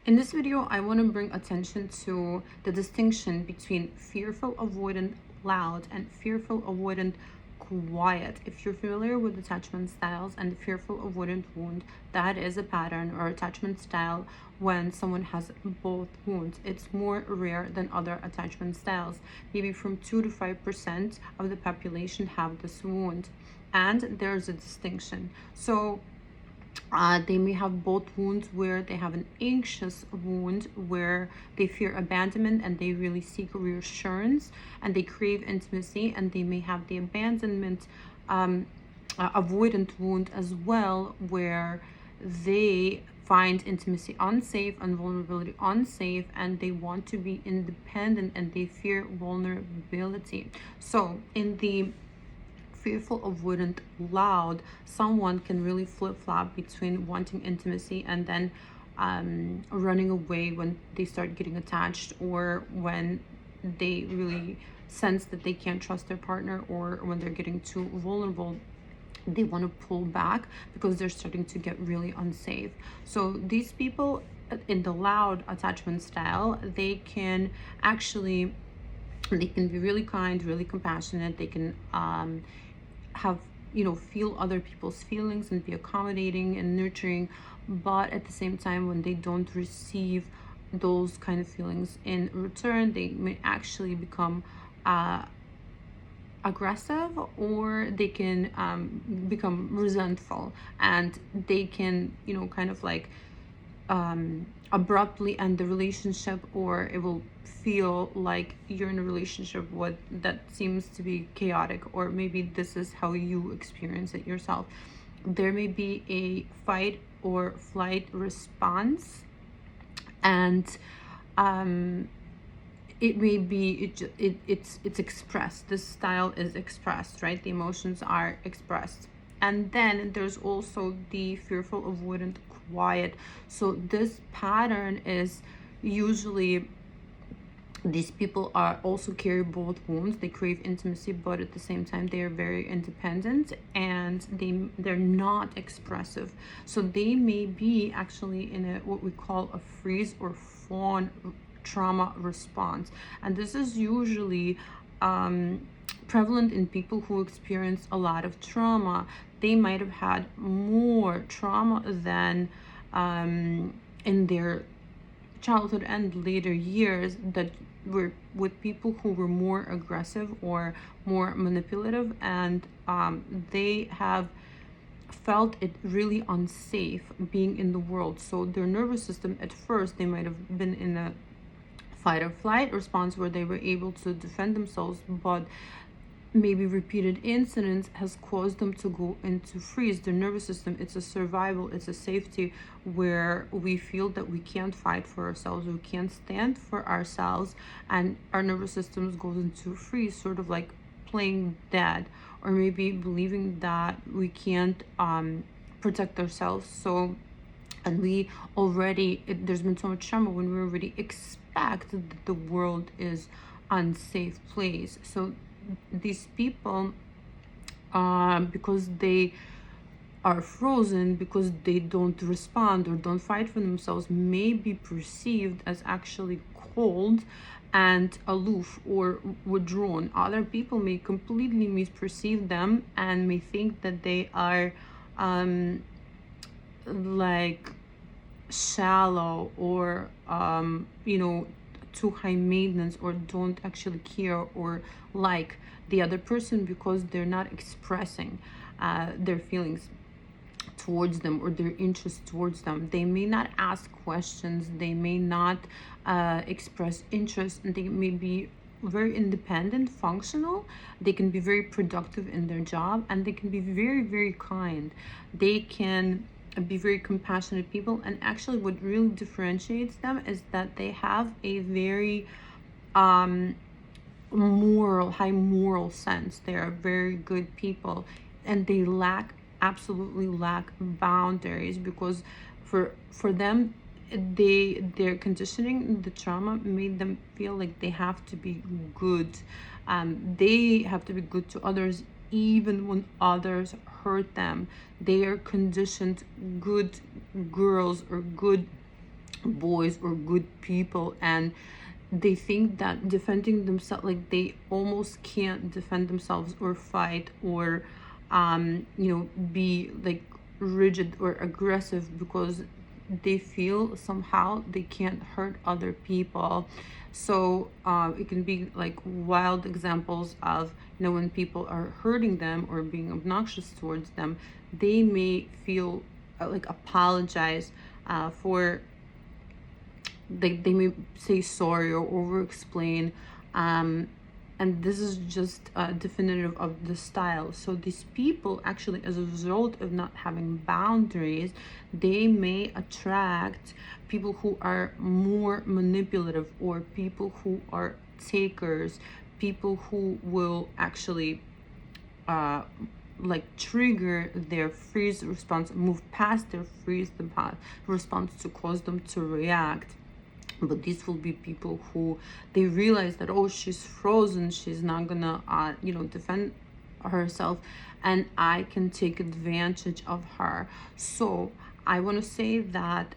In this video, I want to bring attention to the distinction between fearful avoidant loud and fearful avoidant quiet. If you're familiar with attachment styles and the fearful avoidant wound, that is a pattern or attachment style when someone has both wounds. It's more rare than other attachment styles. Maybe from 2 to 5% of the population have this wound. And there's a distinction. So they may have both wounds where they have an anxious wound where they fear abandonment and they really seek reassurance and they crave intimacy, and they may have the abandonment avoidant wound as well where they find intimacy unsafe and vulnerability unsafe, and they want to be independent and they fear vulnerability. So in the fearful avoidant loud, someone can really flip-flop between wanting intimacy and then running away when they start getting attached, or when they really sense that they can't trust their partner, or when they're getting too vulnerable, they want to pull back because they're starting to get really unsafe. So these people in the loud attachment style, they can be really kind, really compassionate. They can have, feel other people's feelings and be accommodating and nurturing, but at the same time, when they don't receive those kind of feelings in return, they may actually become aggressive, or they can become resentful, and they can kind of like abruptly end the relationship, or it will feel like you're in a relationship with that seems to be chaotic, or maybe this is how you experience it yourself. There may be a fight or flight response, and it may be it's expressed. This style is expressed, right? The emotions are expressed. And then there's also the fearful avoidant quiet. So this pattern is usually, these people are also carry both wounds. They crave intimacy, but at the same time they are very independent, and they're not expressive. So they may be actually in a what we call a freeze or fawn trauma response, and this is usually prevalent in people who experience a lot of trauma. They might have had more trauma than in their childhood and later years, that were with people who were more aggressive or more manipulative, and they have felt it really unsafe being in the world. So their nervous system, at first they might have been in a fight or flight response where they were able to defend themselves, but maybe repeated incidents has caused them to go into freeze. Their nervous system, it's a survival, it's a safety, where we feel that we can't fight for ourselves, we can't stand for ourselves, and our nervous system goes into freeze, sort of like playing dead, or maybe believing that we can't protect ourselves. So, and we already, there's been so much trauma when we already expect that the world is unsafe place. So these people, because they are frozen, because they don't respond or don't fight for themselves, may be perceived as actually cold and aloof or withdrawn. Other people may completely misperceive them and may think that they are like shallow, or too high maintenance, or don't actually care or like the other person because they're not expressing their feelings towards them or their interest towards them. They may not ask questions, they may not express interest, and they may be very independent, functional. They can be very productive in their job, and they can be very, very kind. They can be very compassionate people, and actually what really differentiates them is that they have a very high moral sense. They are very good people, and they absolutely lack boundaries, because for them, their conditioning, the trauma made them feel like they have to be good. They have to be good to others even when others hurt them. They are conditioned good girls or good boys or good people, and they think that defending themselves, like they almost can't defend themselves or fight or be like rigid or aggressive, because they feel somehow they can't hurt other people. So it can be like wild examples of, when people are hurting them or being obnoxious towards them, they may feel like apologize for, they may say sorry or over explain, and this is just definitive of the style. So these people actually, as a result of not having boundaries, they may attract people who are more manipulative, or people who are takers, people who will actually like trigger their freeze response, move past their freeze response to cause them to react. But these will be people who they realize that, oh, she's frozen, she's not gonna defend herself, and I can take advantage of her. So I want to say that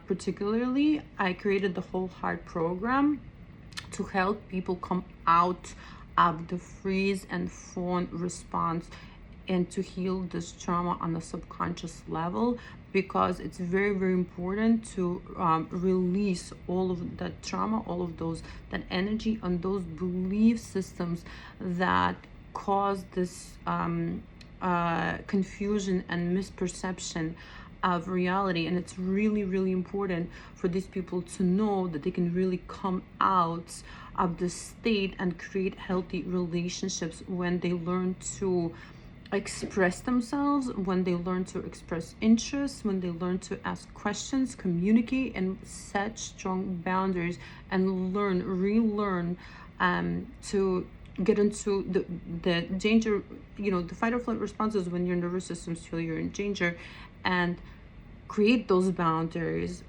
particularly I created the whole heart program to help people come out of the freeze and fawn response, and to heal this trauma on a subconscious level, because it's very, very important to release all of that trauma, all of that energy and those belief systems that cause this confusion and misperception of reality. And it's really, really important for these people to know that they can really come out of the state and create healthy relationships when they learn to express themselves, when they learn to express interest, when they learn to ask questions, communicate, and set strong boundaries, and relearn to get into the danger, the fight or flight responses when your nervous systems feel you're in danger, and create those boundaries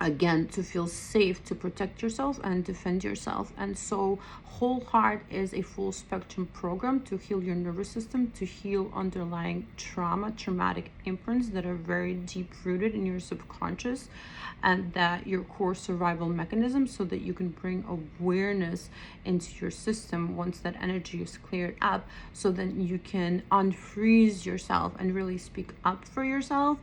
again to feel safe, to protect yourself and defend yourself. And so Whole Heart is a full spectrum program to heal your nervous system, to heal underlying traumatic imprints that are very deep rooted in your subconscious and that your core survival mechanism, so that you can bring awareness into your system once that energy is cleared up, so then you can unfreeze yourself and really speak up for yourself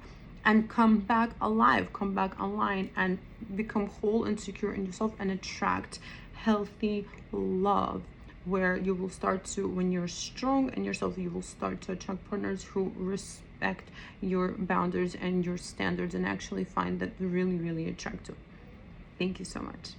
and come back alive, come back online, and become whole and secure in yourself, and attract healthy love, where you will start to, when you're strong in yourself, you will start to attract partners who respect your boundaries and your standards, and actually find that really, really attractive. Thank you so much.